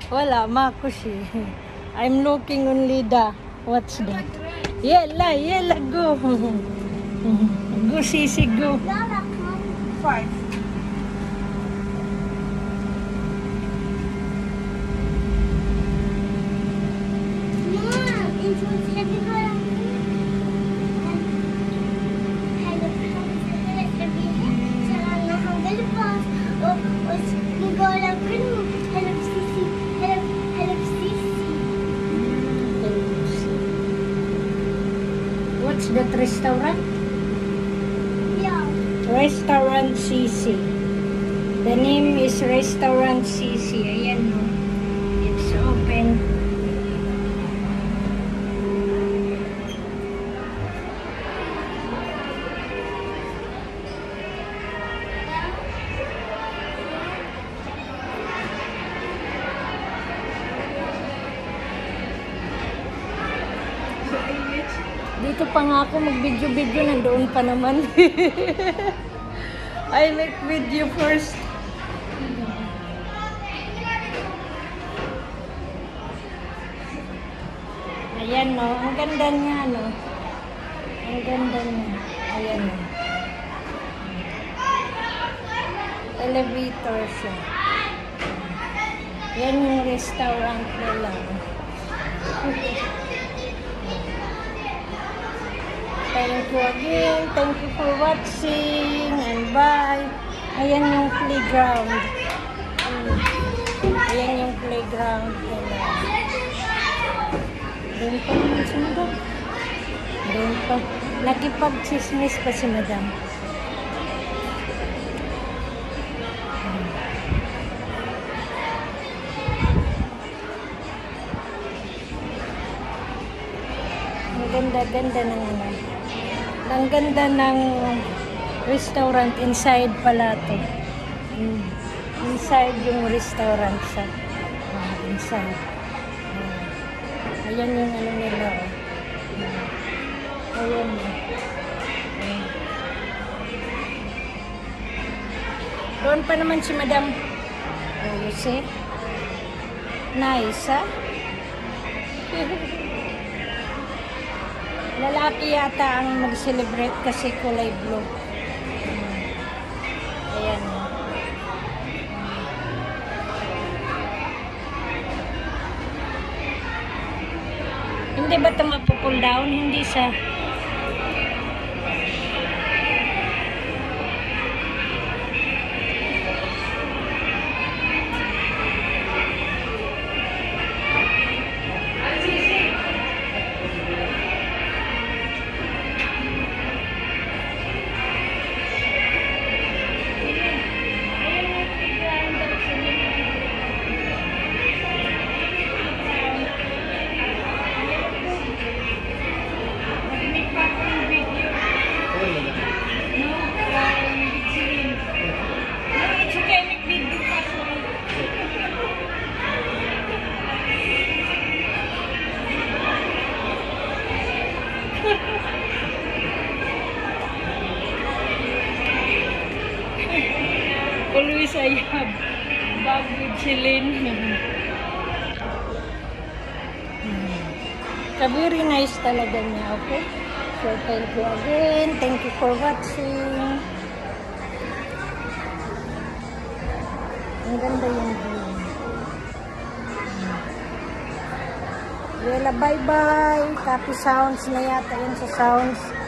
Wala, makushi. I'm looking only the, what's that? Yela, go. Go, Sisi, go. 5. What's that restaurant? Yeah. Restaurant Sisi. The name is Restaurant Sisi. Ayan, no? It's open. Dito pa nga ako mag-video-video, nandoon pa naman. I make video first. Ayan, no? Ang ganda niya, no? Ang ganda niya. Ayan, no? Elevator siya. Yan yung restaurant nila. Thank you again. Thank you for watching. And bye. Ayan yung playground. Ayan yung playground nila. Doon pa naman si madam. Doon pa. Nakipag-chismis pa si madam. Ang ganda-ganda ng ano. Ang ganda ng restaurant. Inside pala to. Inside yung restaurant sa. Inside. Ayan yung ano nila. Ayan. Doon pa naman si madam. Oh, you see? Nice, ha? Lalaki yata ang mag-celebrate kasi kulay blue. Ayan. Hindi ba ito mapupull down? Hindi sa... Always I have bag with Celine. Very nice talaga niya, okay? So, thank you again. Thank you for watching. Ang ganda yung view. Wala, bye-bye. Copy sounds na yata yun sa sounds.